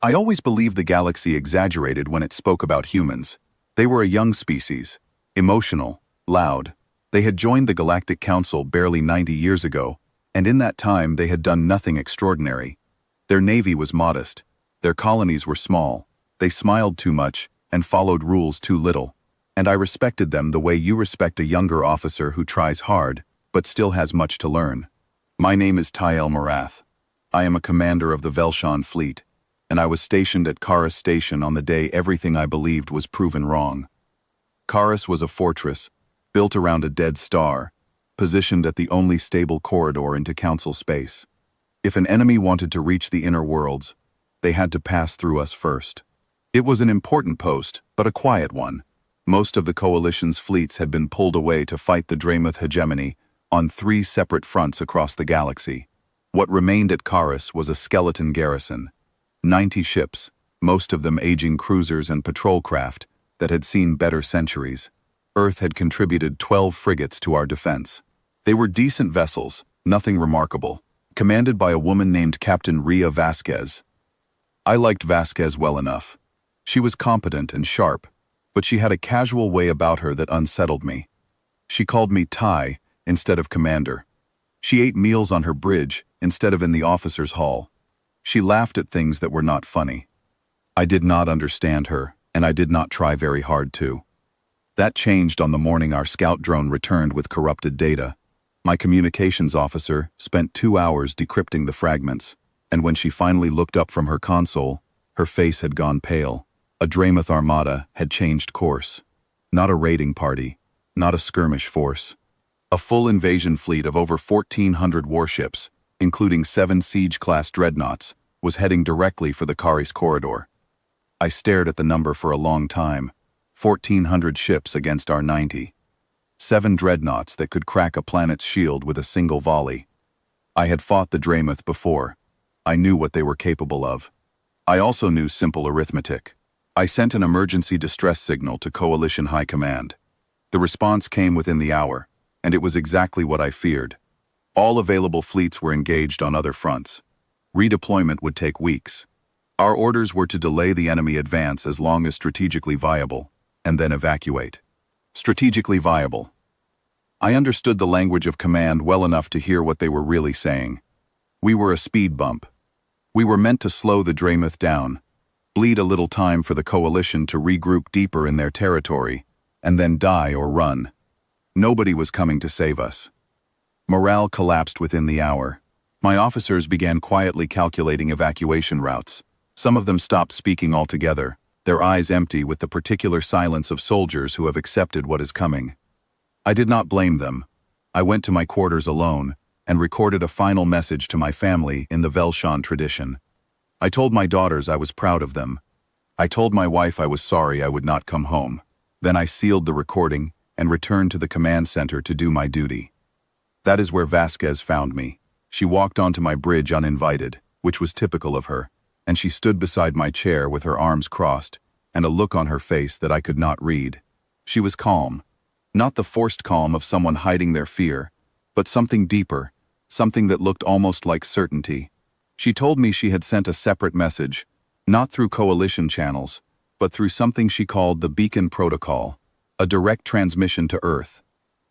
I always believed the galaxy exaggerated when it spoke about humans. They were a young species, emotional, loud. They had joined the Galactic Council barely 90 years ago, and in that time they had done nothing extraordinary. Their navy was modest. Their colonies were small. They smiled too much and followed rules too little. And I respected them the way you respect a younger officer who tries hard, but still has much to learn. My name is Tyel Marath. I am a commander of the Velshan fleet, and I was stationed at Karis Station on the day everything I believed was proven wrong. Karis was a fortress, built around a dead star, positioned at the only stable corridor into Council space. If an enemy wanted to reach the inner worlds, they had to pass through us first. It was an important post, but a quiet one. Most of the Coalition's fleets had been pulled away to fight the Dramoth hegemony on 3 separate fronts across the galaxy. What remained at Karis was a skeleton garrison. 90 ships, most of them aging cruisers and patrol craft, that had seen better centuries. Earth had contributed 12 frigates to our defense. They were decent vessels, nothing remarkable, commanded by a woman named Captain Ria Vasquez. I liked Vasquez well enough. She was competent and sharp, but she had a casual way about her that unsettled me. She called me Ty instead of Commander. She ate meals on her bridge instead of in the officers' hall. She laughed at things that were not funny. I did not understand her, and I did not try very hard to. That changed on the morning our scout drone returned with corrupted data. My communications officer spent 2 hours decrypting the fragments, and when she finally looked up from her console, her face had gone pale. A Dramoth Armada had changed course. Not a raiding party, not a skirmish force. A full invasion fleet of over 1,400 warships, including 7 siege-class dreadnoughts, was heading directly for the Karis corridor. I stared at the number for a long time. 1,400 ships against our 90. 7 dreadnoughts that could crack a planet's shield with a single volley. I had fought the Dramoth before. I knew what they were capable of. I also knew simple arithmetic. I sent an emergency distress signal to Coalition High Command. The response came within the hour, and it was exactly what I feared. All available fleets were engaged on other fronts. Redeployment would take weeks. Our orders were to delay the enemy advance as long as strategically viable, and then evacuate. Strategically viable. I understood the language of command well enough to hear what they were really saying. We were a speed bump. We were meant to slow the Dramoth down, bleed a little time for the Coalition to regroup deeper in their territory, and then die or run. Nobody was coming to save us. Morale collapsed within the hour. My officers began quietly calculating evacuation routes. Some of them stopped speaking altogether, their eyes empty with the particular silence of soldiers who have accepted what is coming. I did not blame them. I went to my quarters alone and recorded a final message to my family in the Velshan tradition. I told my daughters I was proud of them. I told my wife I was sorry I would not come home. Then I sealed the recording and returned to the command center to do my duty. That is where Vasquez found me. She walked onto my bridge uninvited, which was typical of her, and she stood beside my chair with her arms crossed and a look on her face that I could not read. She was calm. Not the forced calm of someone hiding their fear, but something deeper, something that looked almost like certainty. She told me she had sent a separate message, not through Coalition channels, but through something she called the Beacon Protocol, a direct transmission to Earth.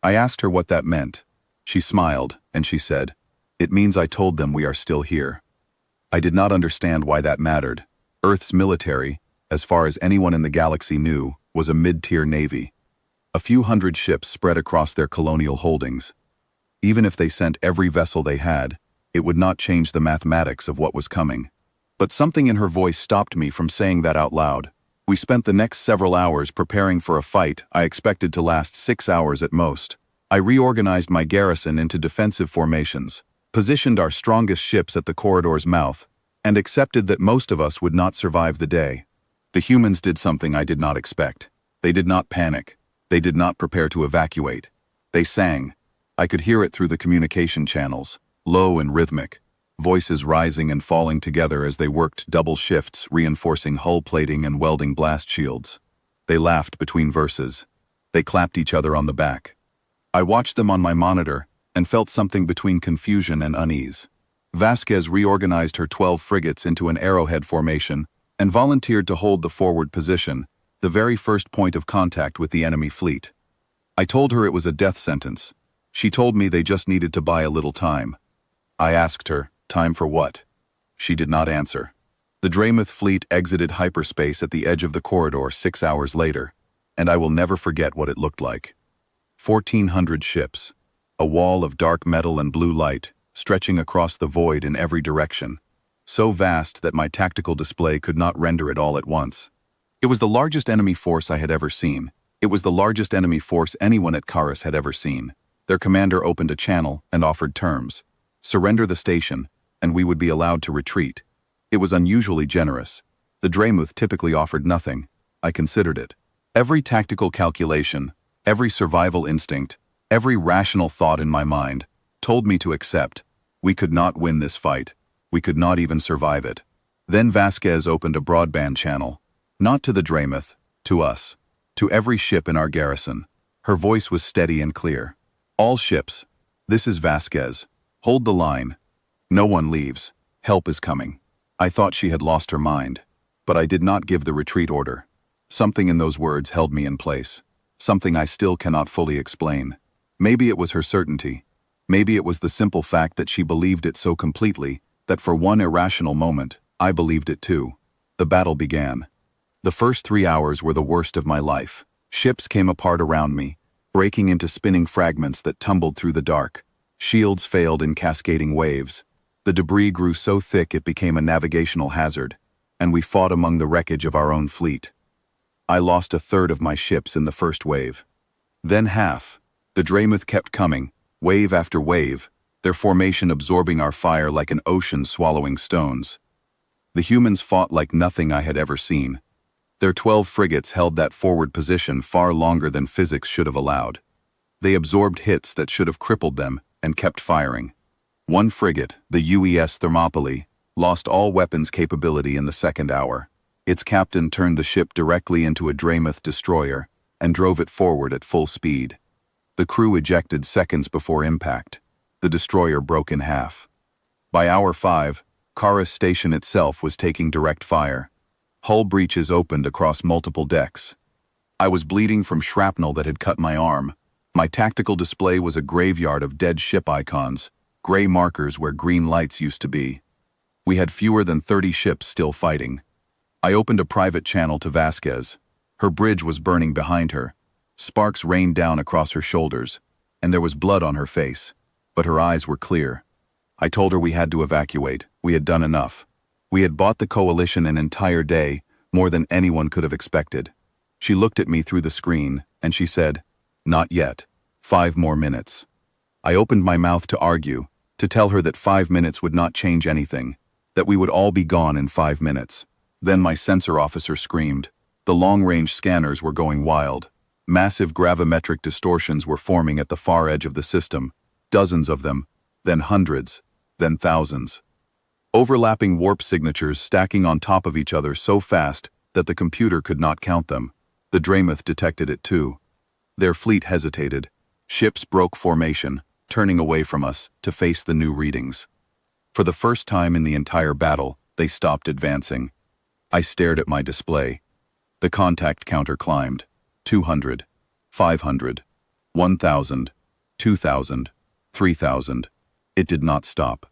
I asked her what that meant. She smiled, and she said, "It means I told them we are still here." I did not understand why that mattered. Earth's military, as far as anyone in the galaxy knew, was a mid-tier navy. A few hundred ships spread across their colonial holdings. Even if they sent every vessel they had, it would not change the mathematics of what was coming. But something in her voice stopped me from saying that out loud. We spent the next several hours preparing for a fight I expected to last 6 hours at most. I reorganized my garrison into defensive formations, positioned our strongest ships at the corridor's mouth, and accepted that most of us would not survive the day. The humans did something I did not expect. They did not panic. They did not prepare to evacuate. They sang. I could hear it through the communication channels, low and rhythmic, voices rising and falling together as they worked double shifts, reinforcing hull plating and welding blast shields. They laughed between verses. They clapped each other on the back. I watched them on my monitor and felt something between confusion and unease. Vasquez reorganized her 12 frigates into an arrowhead formation and volunteered to hold the forward position, the very first point of contact with the enemy fleet. I told her it was a death sentence. She told me they just needed to buy a little time. I asked her, time for what? She did not answer. The Dreymouth fleet exited hyperspace at the edge of the corridor 6 hours later, and I will never forget what it looked like. 1,400 ships, a wall of dark metal and blue light, stretching across the void in every direction, so vast that my tactical display could not render it all at once. It was the largest enemy force I had ever seen. It was the largest enemy force anyone at Karis had ever seen. Their commander opened a channel and offered terms. Surrender the station, and we would be allowed to retreat. It was unusually generous. The Dreymouth typically offered nothing. I considered it. Every tactical calculation, every survival instinct, every rational thought in my mind told me to accept. We could not win this fight. We could not even survive it. Then Vasquez opened a broadband channel. Not to the Dreymouth, to us. To every ship in our garrison. Her voice was steady and clear. All ships. This is Vasquez. Hold the line. No one leaves. Help is coming. I thought she had lost her mind. But I did not give the retreat order. Something in those words held me in place. Something I still cannot fully explain. Maybe it was her certainty. Maybe it was the simple fact that she believed it so completely that for one irrational moment, I believed it too. The battle began. The first 3 hours were the worst of my life. Ships came apart around me, breaking into spinning fragments that tumbled through the dark. Shields failed in cascading waves. The debris grew so thick it became a navigational hazard, and we fought among the wreckage of our own fleet. I lost a third of my ships in the first wave. Then half. The Dreymouth kept coming, wave after wave, their formation absorbing our fire like an ocean swallowing stones. The humans fought like nothing I had ever seen. Their 12 frigates held that forward position far longer than physics should have allowed. They absorbed hits that should have crippled them and kept firing. One frigate, the UES Thermopylae, lost all weapons capability in the second hour. Its captain turned the ship directly into a Dreymouth destroyer and drove it forward at full speed. The crew ejected seconds before impact. The destroyer broke in half. By hour 5, Karis Station itself was taking direct fire. Hull breaches opened across multiple decks. I was bleeding from shrapnel that had cut my arm. My tactical display was a graveyard of dead ship icons, gray markers where green lights used to be. We had fewer than 30 ships still fighting. I opened a private channel to Vasquez. Her bridge was burning behind her. Sparks rained down across her shoulders, and there was blood on her face, but her eyes were clear. I told her we had to evacuate. We had done enough. We had bought the coalition an entire day, more than anyone could have expected. She looked at me through the screen, and she said, "Not yet. 5 more minutes." I opened my mouth to argue, to tell her that 5 minutes would not change anything, that we would all be gone in 5 minutes. Then my sensor officer screamed. The long-range scanners were going wild. Massive gravimetric distortions were forming at the far edge of the system, dozens of them, then hundreds, then thousands. Overlapping warp signatures stacking on top of each other so fast that the computer could not count them. The Dreymouth detected it too. Their fleet hesitated. Ships broke formation, turning away from us to face the new readings. For the first time in the entire battle, they stopped advancing. I stared at my display. The contact counter climbed. 200, 500, 1,000, 2,000, 3,000. It did not stop.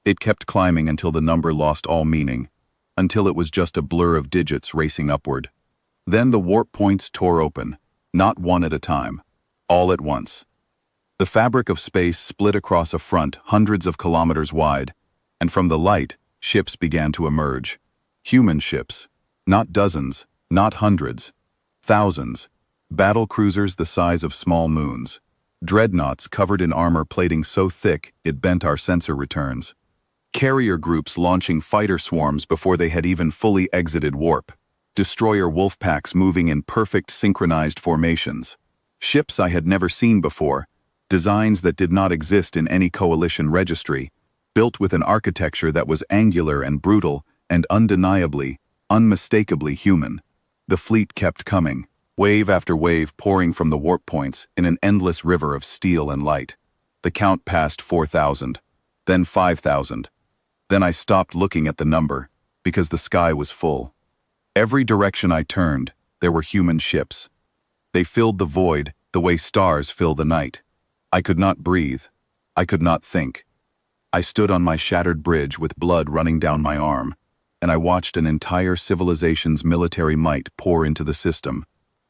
It kept climbing until the number lost all meaning, until it was just a blur of digits racing upward. Then the warp points tore open, not one at a time, all at once. The fabric of space split across a front hundreds of kilometers wide, and from the light, ships began to emerge. Human ships, not dozens, not hundreds, thousands. Battle cruisers the size of small moons. Dreadnoughts covered in armor plating so thick it bent our sensor returns. Carrier groups launching fighter swarms before they had even fully exited warp. Destroyer wolf packs moving in perfect synchronized formations. Ships I had never seen before, designs that did not exist in any coalition registry, built with an architecture that was angular and brutal and undeniably, unmistakably human. The fleet kept coming, wave after wave pouring from the warp points in an endless river of steel and light. The count passed 4,000, then 5,000. Then I stopped looking at the number, because the sky was full. Every direction I turned, there were human ships. They filled the void the way stars fill the night. I could not breathe. I could not think. I stood on my shattered bridge with blood running down my arm, and I watched an entire civilization's military might pour into the system,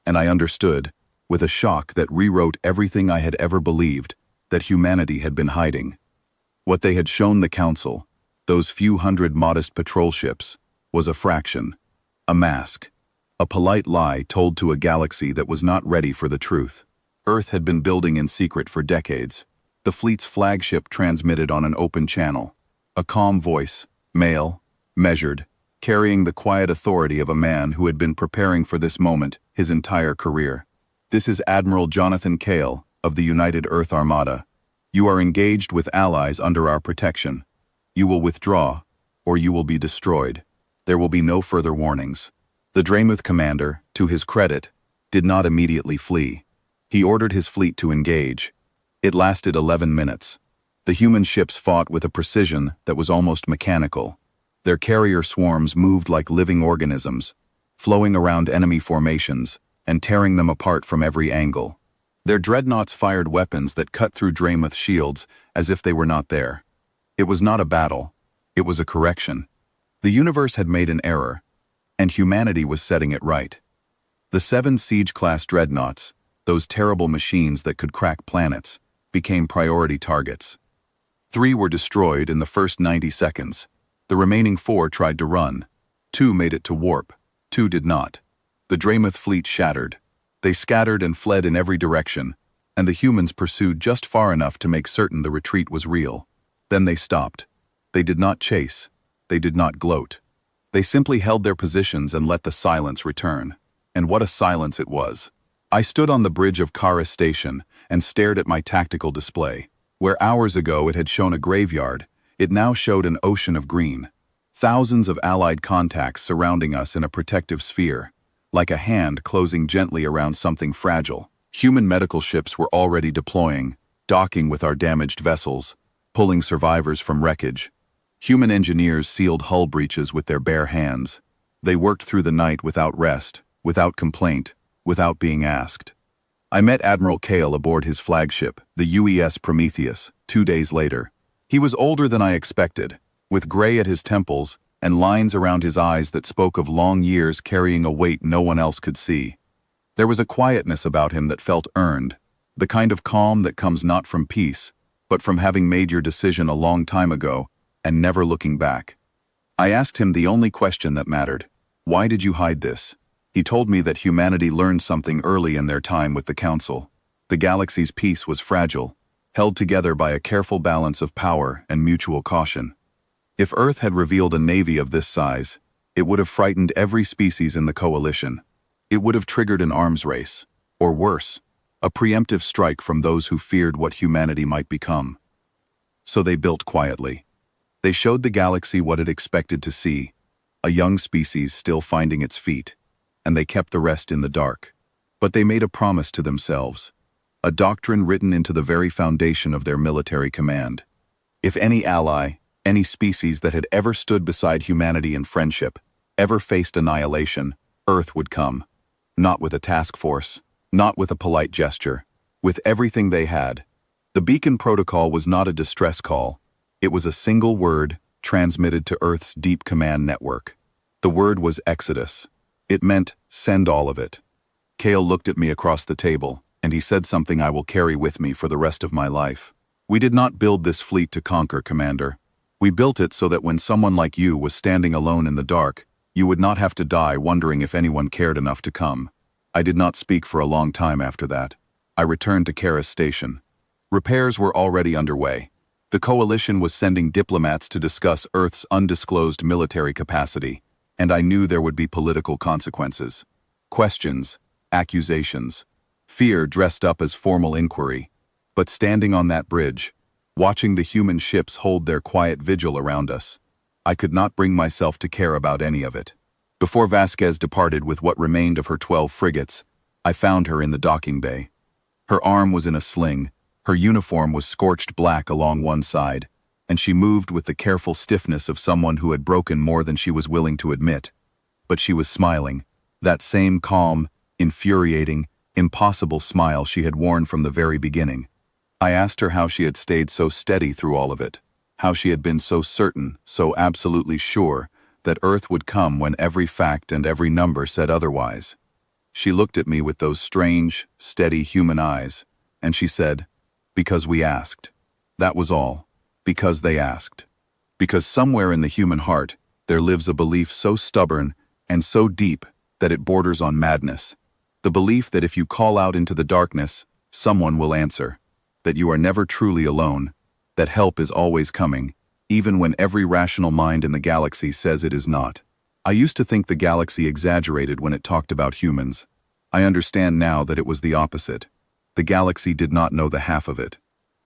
and I understood, with a shock that rewrote everything I had ever believed, that humanity had been hiding. What they had shown the Council, those few hundred modest patrol ships, was a fraction, a mask, a polite lie told to a galaxy that was not ready for the truth. Earth had been building in secret for decades. The fleet's flagship transmitted on an open channel. A calm voice, male, measured, carrying the quiet authority of a man who had been preparing for this moment his entire career. This is Admiral Jonathan Cale of the United Earth Armada. You are engaged with allies under our protection. You will withdraw, or you will be destroyed. There will be no further warnings. The Dreamuth commander, to his credit, did not immediately flee. He ordered his fleet to engage. It lasted 11 minutes. The human ships fought with a precision that was almost mechanical. Their carrier swarms moved like living organisms, flowing around enemy formations and tearing them apart from every angle. Their dreadnoughts fired weapons that cut through Dreamuth shields as if they were not there. It was not a battle. It was a correction. The universe had made an error, and humanity was setting it right. The 7 Siege-class dreadnoughts, those terrible machines that could crack planets, became priority targets. 3 were destroyed in the first 90 seconds. The remaining 4 tried to run. 2 made it to warp. 2 did not. The Dreamuth fleet shattered. They scattered and fled in every direction, and the humans pursued just far enough to make certain the retreat was real. Then they stopped. They did not chase. They did not gloat. They simply held their positions and let the silence return. And what a silence it was. I stood on the bridge of Kara Station and stared at my tactical display. Where hours ago it had shown a graveyard, it now showed an ocean of green. Thousands of allied contacts surrounding us in a protective sphere, like a hand closing gently around something fragile. Human medical ships were already deploying, docking with our damaged vessels, pulling survivors from wreckage. Human engineers sealed hull breaches with their bare hands. They worked through the night without rest, without complaint, without being asked. I met Admiral Cale aboard his flagship, the UES Prometheus, 2 days later. He was older than I expected, with gray at his temples and lines around his eyes that spoke of long years carrying a weight no one else could see. There was a quietness about him that felt earned, the kind of calm that comes not from peace, but from having made your decision a long time ago and never looking back. I asked him the only question that mattered. Why did you hide this? He told me that humanity learned something early in their time with the Council. The galaxy's peace was fragile, held together by a careful balance of power and mutual caution. If Earth had revealed a navy of this size, it would have frightened every species in the coalition. It would have triggered an arms race, or worse, a preemptive strike from those who feared what humanity might become. So they built quietly. They showed the galaxy what it expected to see, a young species still finding its feet, and they kept the rest in the dark. But they made a promise to themselves, a doctrine written into the very foundation of their military command. If any ally, any species that had ever stood beside humanity in friendship, ever faced annihilation, Earth would come. Not with a task force, not with a polite gesture, with everything they had. The beacon protocol was not a distress call. It was a single word transmitted to Earth's deep command network. The word was Exodus. It meant, send all of it. Cale looked at me across the table, and he said something I will carry with me for the rest of my life. We did not build this fleet to conquer, Commander. We built it so that when someone like you was standing alone in the dark, you would not have to die wondering if anyone cared enough to come. I did not speak for a long time after that. I returned to Kara Station. Repairs were already underway. The coalition was sending diplomats to discuss Earth's undisclosed military capacity, and I knew there would be political consequences. Questions, accusations, fear dressed up as formal inquiry. But standing on that bridge, watching the human ships hold their quiet vigil around us, I could not bring myself to care about any of it. Before Vasquez departed with what remained of her 12 frigates, I found her in the docking bay. Her arm was in a sling, her uniform was scorched black along one side, and she moved with the careful stiffness of someone who had broken more than she was willing to admit. but she was smiling, that same calm, infuriating, impossible smile she had worn from the very beginning. I asked her how she had stayed so steady through all of it, how she had been so certain, so absolutely sure, that Earth would come when every fact and every number said otherwise. She looked at me with those strange, steady human eyes, and she said, "Because we asked." That was all. Because they asked. Because somewhere in the human heart, there lives a belief so stubborn and so deep that it borders on madness. The belief that if you call out into the darkness, someone will answer. That you are never truly alone. That help is always coming, even when every rational mind in the galaxy says it is not. I used to think the galaxy exaggerated when it talked about humans. I understand now that it was the opposite. The galaxy did not know the half of it.